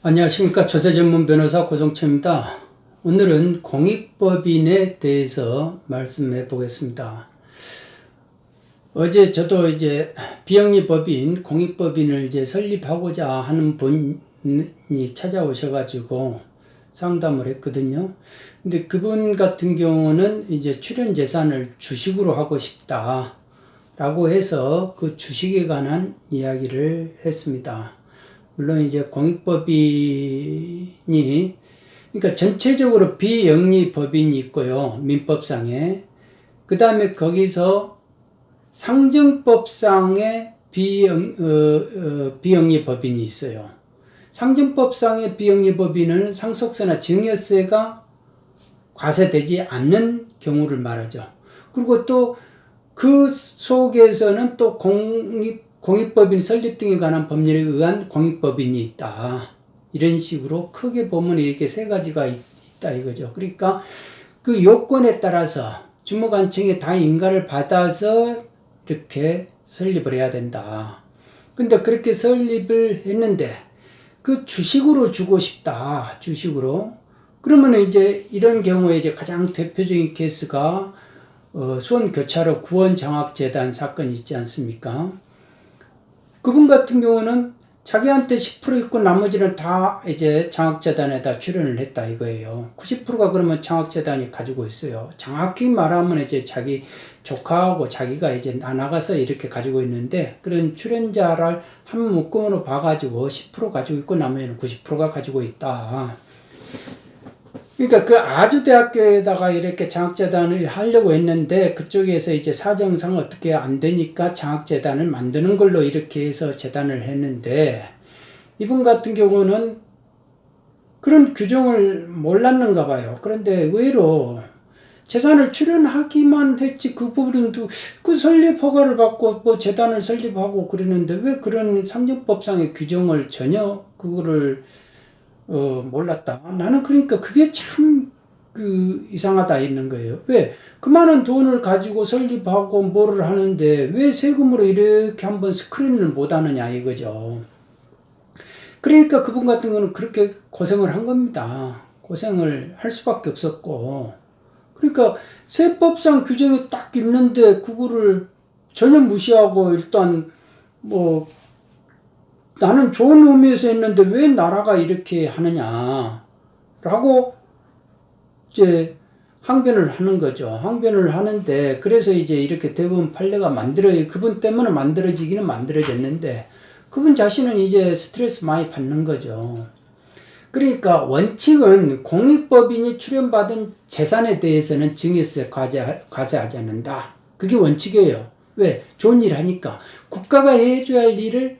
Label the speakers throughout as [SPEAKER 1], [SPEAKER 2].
[SPEAKER 1] 안녕하십니까. 조세전문 변호사 고성철입니다. 오늘은 공익법인에 대해서 말씀해 보겠습니다. 어제 저도 이제 비영리법인, 공익법인을 이제 설립하고자 하는 분이 찾아오셔가지고 상담을 했거든요. 근데 그분 같은 경우는 이제 출연 재산을 주식으로 하고 싶다 라고 해서 그 주식에 관한 이야기를 했습니다. 물론 이제 공익법인이 그러니까 전체적으로 비영리 법인이 있고요. 민법상에. 그 다음에 거기서 상증법상의 비영리 법인이 있어요. 상증법상의 비영리 법인은 상속세나 증여세가 과세되지 않는 경우를 말하죠. 그리고 또 그 속에서는 또 공익법인 설립 등에 관한 법률에 의한 공익법인이 있다. 이런 식으로 크게 보면 이렇게 세 가지가 있다 이거죠. 그러니까 그 요건에 따라서 주무관청에 다 인가를 받아서 이렇게 설립을 해야 된다. 근데 그렇게 설립을 했는데 그 주식으로 주고 싶다. 주식으로. 그러면 이제 이런 경우에 이제 가장 대표적인 케이스가 수원교차로 구원장학재단 사건이 있지 않습니까? 그분 같은 경우는 자기한테 10% 있고 나머지는 다 이제 장학재단에다 출연을 했다 이거예요. 90%가 그러면 장학재단이 가지고 있어요. 정확히 말하면 이제 자기 조카하고 자기가 이제 나가서 이렇게 가지고 있는데 그런 출연자를 한 묶음으로 봐가지고 10% 가지고 있고 나머지는 90%가 가지고 있다. 그러니까 그 아주대학교에다가 이렇게 장학재단을 하려고 했는데 그쪽에서 이제 사정상 어떻게 안 되니까 장학재단을 만드는 걸로 이렇게 해서 재단을 했는데 이분 같은 경우는 그런 규정을 몰랐는가 봐요. 그런데 의외로 재산을 출연하기만 했지 그 부분도 그 설립 허가를 받고 뭐 재단을 설립하고 그러는데 왜 그런 상정법상의 규정을 전혀 그거를 몰랐다. 나는 그러니까 그게 참 이상하다 있는 거예요. 왜? 그 많은 돈을 가지고 설립하고 뭐를 하는데 왜 세금으로 이렇게 한번 스크린을 못 하느냐 이거죠. 그러니까 그분 같은 거는 그렇게 고생을 한 겁니다. 고생을 할 수밖에 없었고. 그러니까 세법상 규정이 딱 있는데 그거를 전혀 무시하고 일단 뭐 나는 좋은 의미에서 했는데 왜 나라가 이렇게 하느냐 라고 이제 항변을 하는 거죠. 항변을 하는데 그래서 이제 이렇게 대법원 판례가 그분 때문에 만들어지기는 만들어졌는데 그분 자신은 이제 스트레스 많이 받는 거죠. 그러니까 원칙은 공익법인이 출연받은 재산에 대해서는 증여세 과세하지 않는다. 그게 원칙이에요. 왜? 좋은 일 하니까. 국가가 해줘야 할 일을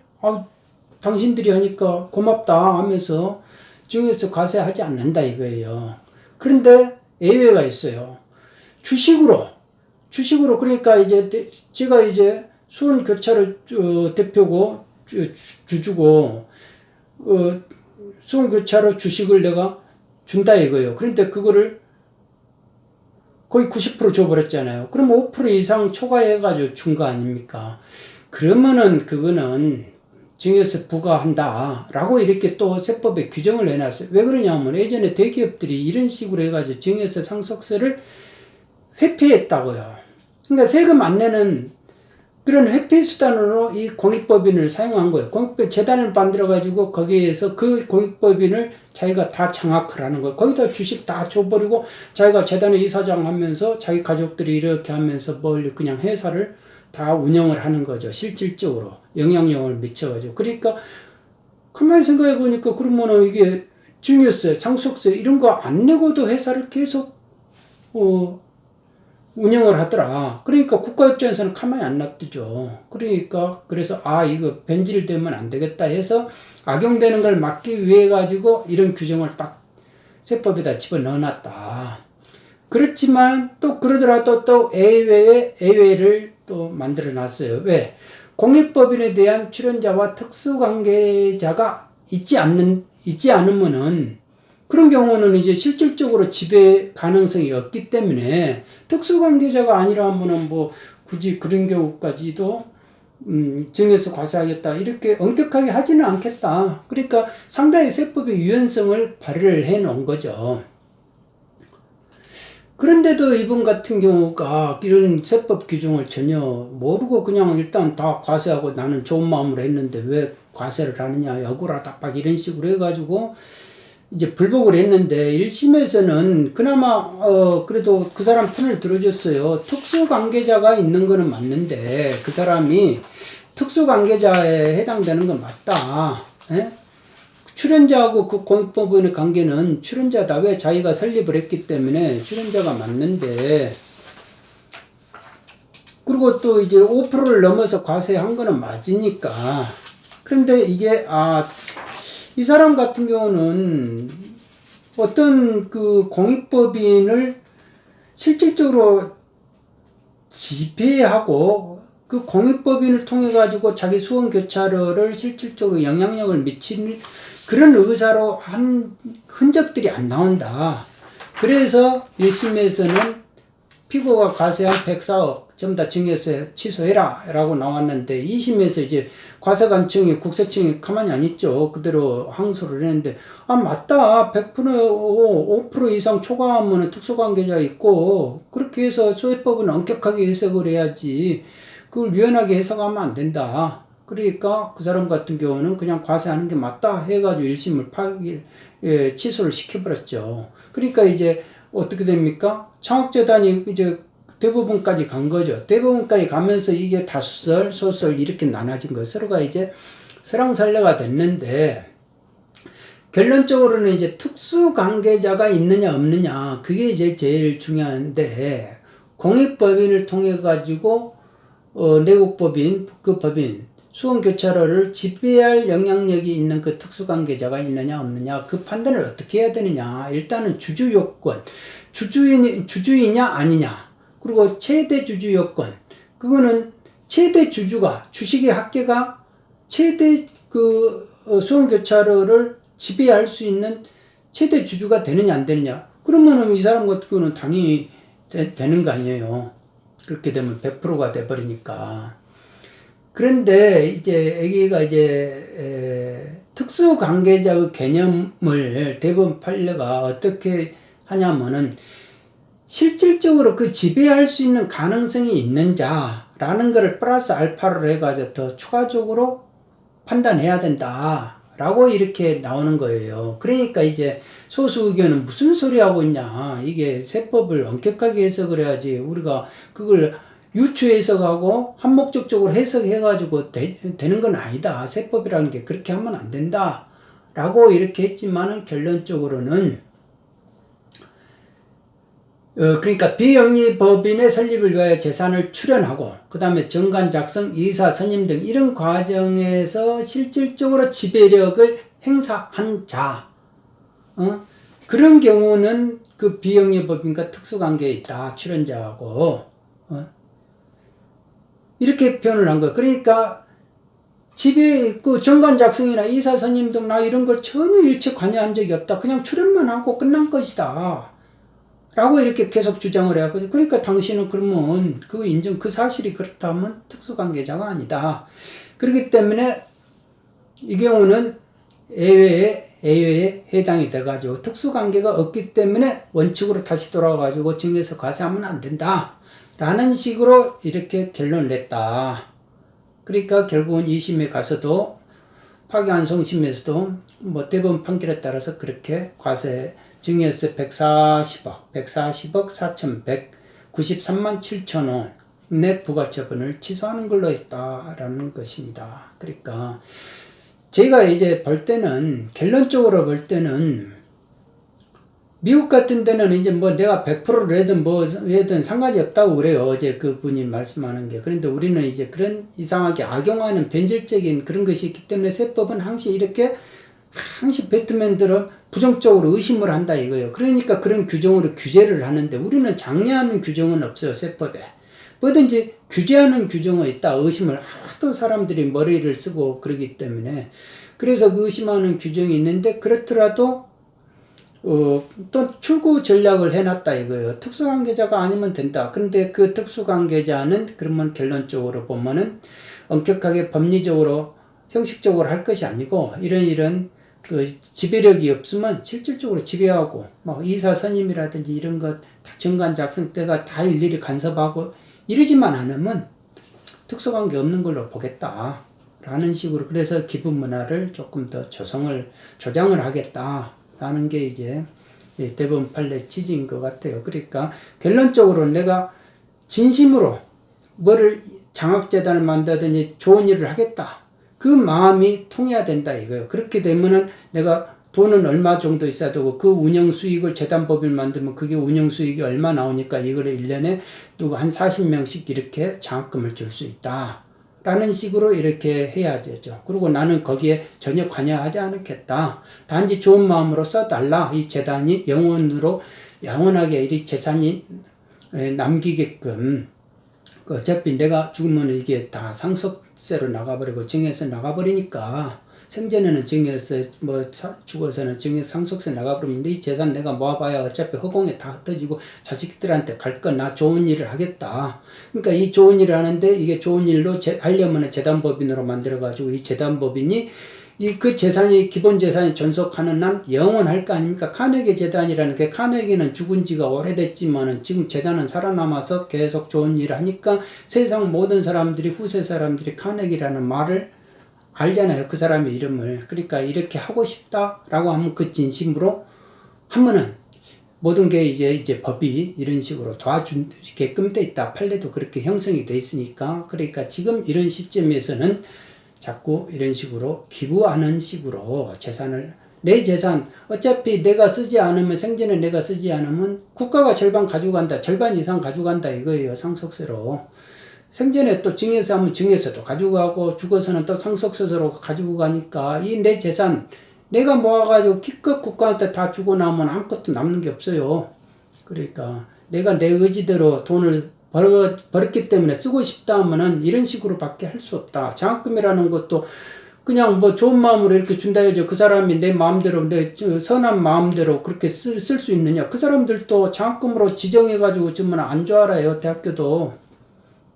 [SPEAKER 1] 당신들이 하니까 고맙다 하면서 증여세 과세하지 않는다 이거예요. 그런데 예외가 있어요. 주식으로 그러니까 이제 제가 이제 수원교차로 대표고 주주고 수원교차로 주식을 내가 준다 이거예요. 그런데 그거를 거의 90% 줘버렸잖아요. 그럼 5% 이상 초과해가지고 준 거 아닙니까? 그러면은 그거는 증여세 부과한다 라고 이렇게 또 세법에 규정을 해놨어요. 왜 그러냐면 예전에 대기업들이 이런 식으로 해가지고 증여세 상속세를 회피했다고요. 그러니까 세금 안 내는 그런 회피 수단으로 이 공익법인을 사용한 거예요. 공익법 재단을 만들어가지고 거기에서 그 공익법인을 자기가 다 장악을 하는 거예요. 거기다 주식 다 줘버리고 자기가 재단의 이사장 하면서 자기 가족들이 이렇게 하면서 뭘 그냥 회사를 다 운영을 하는 거죠. 실질적으로 영향력을 미쳐가지고. 그러니까 가만히 생각해 보니까 그러면은 이게 증여세, 상속세 이런 거 안 내고도 회사를 계속 운영을 하더라. 그러니까 국가 입장에서는 가만히 안 놔두죠. 그러니까 그래서 이거 변질되면 안 되겠다 해서 악용되는 걸 막기 위해 가지고 이런 규정을 딱 세법에다 집어넣어놨다. 그렇지만 또 그러더라도 또 예외를 또 만들어 놨어요. 왜? 공익법인에 대한 출연자와 특수관계자가 있지 않으면은 그런 경우는 이제 실질적으로 지배 가능성이 없기 때문에 특수관계자가 아니라면은 뭐 굳이 그런 경우까지도 증여세 과세하겠다 이렇게 엄격하게 하지는 않겠다. 그러니까 상당히 세법의 유연성을 발휘를 해 놓은 거죠. 그런데도 이분 같은 경우가 이런 세법 규정을 전혀 모르고 그냥 일단 다 과세하고 나는 좋은 마음으로 했는데 왜 과세를 하느냐, 억울하다, 막 이런 식으로 해가지고 이제 불복을 했는데 1심에서는 그나마 그래도 그 사람 편을 들어줬어요. 특수관계자가 있는 거는 맞는데 그 사람이 특수관계자에 해당되는 건 맞다. 예? 출연자하고 그 공익법원의 관계는 출연자다. 왜 자기가 설립을 했기 때문에 출연자가 맞는데, 그리고 또 이제 5%를 넘어서 과세한 거는 맞으니까. 그런데 이게 이 사람 같은 경우는 어떤 그 공익법인을 실질적으로 지배하고 그 공익법인을 통해 가지고 자기 수원 교차로를 실질적으로 영향력을 미치는 그런 의사로 한 흔적들이 안 나온다. 그래서 1심에서는 피고가 과세한 104억 전부 다 증여세 취소해라 라고 나왔는데 2심에서 이제 과세관청이 국세청이 가만히 안 있죠. 그대로 항소를 했는데 맞다. 100% 5% 이상 초과하면 특수관계자 있고 그렇게 해서 소해법은 엄격하게 해석을 해야지 그걸 유연하게 해석하면 안 된다. 그러니까 그 사람 같은 경우는 그냥 과세하는 게 맞다 해가지고 1심을 취소를 시켜버렸죠. 그러니까 이제 어떻게 됩니까? 창업재단이 이제 대법원까지 간 거죠. 대법원까지 가면서 이게 다수설, 소설 이렇게 나눠진 거예요. 서로가 이제 설랑설래가 됐는데 결론적으로는 이제 특수관계자가 있느냐 없느냐 그게 이제 제일 중요한데 공익법인을 통해 가지고 내국법인, 그 법인 수원교차로를 지배할 영향력이 있는 그 특수관계자가 있느냐 없느냐 그 판단을 어떻게 해야 되느냐. 일단은 주주요건, 주주이냐 아니냐, 그리고 최대 주주요건, 그거는 최대 주주가 주식의 합계가 최대 그 수원교차로를 지배할 수 있는 최대 주주가 되느냐 안 되느냐. 그러면은 이 사람 같은 경우는 당연히 되는 거 아니에요. 그렇게 되면 100%가 돼버리니까. 그런데 이제 여기가 이제 특수관계자의 개념을 대법원 판례가 어떻게 하냐면은 실질적으로 그 지배할 수 있는 가능성이 있는 자라는 것을 플러스 알파를 해가지고 더 추가적으로 판단해야 된다 라고 이렇게 나오는 거예요. 그러니까 이제 소수 의견은 무슨 소리 하고 있냐, 이게 세법을 엄격하게 해석을 해야지 우리가 그걸 유추 해석하고 한목적적으로 해석해가지고 되는 건 아니다. 세법이라는 게 그렇게 하면 안 된다 라고 이렇게 했지만은 결론적으로는 그러니까 비영리법인의 설립을 위하여 재산을 출연하고 그 다음에 정관 작성, 이사 선임 등 이런 과정에서 실질적으로 지배력을 행사한 자, 그런 경우는 그 비영리법인과 특수관계에 있다. 출연자하고 이렇게 표현을 한 거예요. 그러니까 집에 그 정관 작성이나 이사 선임 등 나 이런 걸 전혀 일체 관여한 적이 없다. 그냥 출연만 하고 끝난 것이다. 라고 이렇게 계속 주장을 해왔거든요. 그러니까 당신은 그러면 그 사실이 그렇다면 특수관계자가 아니다. 그렇기 때문에 이 경우는 예외에 해당이 돼가지고 특수관계가 없기 때문에 원칙으로 다시 돌아가가지고 증여세 과세하면 안 된다. 라는 식으로 이렇게 결론을 냈다. 그러니까 결국은 2심에 가서도 파기환송심에서도 뭐 대법원 판결에 따라서 그렇게 과세 증여세 140억 4,193만 7천 원의 부가처분을 취소하는 걸로 했다라는 것입니다. 그러니까 제가 이제 볼 때는 결론적으로 볼 때는 미국 같은 데는 이제 뭐 내가 100%를 해든 뭐 해든 상관이 없다고 그래요. 어제 그분이 말씀하는 게. 그런데 우리는 이제 그런 이상하게 악용하는 변질적인 그런 것이 있기 때문에 세법은 항상 이렇게 배트맨들은 부정적으로 의심을 한다 이거예요. 그러니까 그런 규정으로 규제를 하는데 우리는 장려하는 규정은 없어요. 세법에. 뭐든지 규제하는 규정은 있다. 의심을 하도 사람들이 머리를 쓰고 그러기 때문에. 그래서 그 의심하는 규정이 있는데 그렇더라도 또 출구 전략을 해놨다 이거예요. 특수관계자가 아니면 된다. 그런데 그 특수관계자는 그러면 결론적으로 보면은 엄격하게 법리적으로 형식적으로 할 것이 아니고 이런 그 지배력이 없으면 실질적으로 지배하고 막 이사 선임이라든지 이런 것 정관 작성 때가 다 일일이 간섭하고 이러지만 않으면 특수관계 없는 걸로 보겠다 라는 식으로 그래서 기부 문화를 조금 더 조장을 하겠다 라는 게 이제 대법원 판례 취지인 것 같아요. 그러니까 결론적으로 내가 진심으로 뭐를 장학재단을 만들든지 좋은 일을 하겠다. 그 마음이 통해야 된다 이거예요. 그렇게 되면은 내가 돈은 얼마 정도 있어야 되고 그 운영 수익을 재단법인을 만들면 그게 운영 수익이 얼마 나오니까 이거를 1년에 누구 한 40명씩 이렇게 장학금을 줄 수 있다. 라는 식으로 이렇게 해야 되죠. 그리고 나는 거기에 전혀 관여하지 않겠다. 단지 좋은 마음으로 써달라. 이 재단이 영원하게 이 재산이 남기게끔. 어차피 내가 죽으면 이게 다 상속세로 나가버리고 증여세 나가버리니까 생전에는 증여세 죽어서는 상속세 나가버리면 이 재산 내가 모아봐야 어차피 허공에 다 흩어지고 자식들한테 갈 거나 좋은 일을 하겠다. 그러니까 이 좋은 일을 하는데 이게 좋은 일로 하려면 재단법인으로 만들어가지고 이 재단법인이 그 재산이 기본 재산이 존속하는 한 영원할 거 아닙니까? 카네기 재단이라는 게 카네기는 죽은 지가 오래됐지만은 지금 재단은 살아남아서 계속 좋은 일을 하니까 세상 모든 사람들이 후세 사람들이 카네기라는 말을 알잖아요. 그 사람의 이름을. 그러니까 이렇게 하고 싶다라고 하면 그 진심으로 하면은 모든 게 이제 법이 이런 식으로 도와주게끔 돼 있다. 판례도 그렇게 형성이 돼 있으니까. 그러니까 지금 이런 시점에서는 자꾸 이런 식으로 기부하는 식으로 내 재산 어차피 내가 쓰지 않으면 생전에 내가 쓰지 않으면 국가가 절반 가져간다. 절반 이상 가져간다 이거예요. 상속세로. 생전에 또 증여세 하면 증여세도 가지고 죽어서는 또 상속세로 가지고 가니까 이 내 재산 내가 모아가지고 기껏 국가한테 다 주고 나면 아무것도 남는 게 없어요. 그러니까 내가 내 의지대로 돈을 벌었기 때문에 쓰고 싶다 하면은 이런 식으로 밖에 할 수 없다. 장학금이라는 것도 그냥 좋은 마음으로 이렇게 준다 해야죠. 그 사람이 내 마음대로, 내 선한 마음대로 그렇게 쓸 수 있느냐. 그 사람들도 장학금으로 지정해가지고 주면 안 줄 알아요. 대학교도.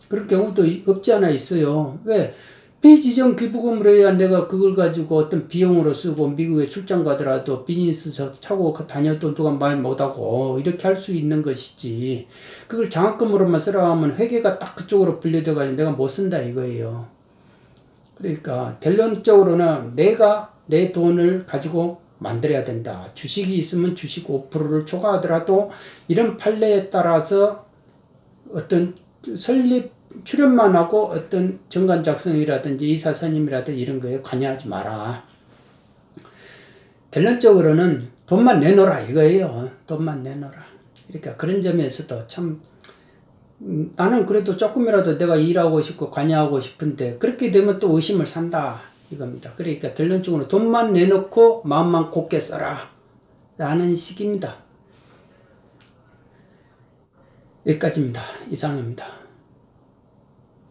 [SPEAKER 1] 그런 경우도 없지 않아 있어요. 왜? 비지정 기부금으로 해야 내가 그걸 가지고 어떤 비용으로 쓰고 미국에 출장 가더라도 비즈니스 차고 다녀도 누가 말 못하고 이렇게 할 수 있는 것이지. 그걸 장학금으로만 쓰라 하면 회계가 딱 그쪽으로 분류돼가지고 내가 못 쓴다 이거예요. 그러니까 결론적으로는 내가 내 돈을 가지고 만들어야 된다. 주식이 있으면 주식 5%를 초과하더라도 이런 판례에 따라서 어떤 출연만 하고 어떤 정관 작성이라든지 이사 선임이라든지 이런 거에 관여하지 마라. 결론적으로는 돈만 내놓으라 이거예요. 돈만 내놓으라. 그러니까 그런 점에서도 참 나는 그래도 조금이라도 내가 일하고 싶고 관여하고 싶은데 그렇게 되면 또 의심을 산다 이겁니다. 그러니까 결론적으로 돈만 내놓고 마음만 곱게 써라 라는 식입니다. 여기까지입니다. 이상입니다.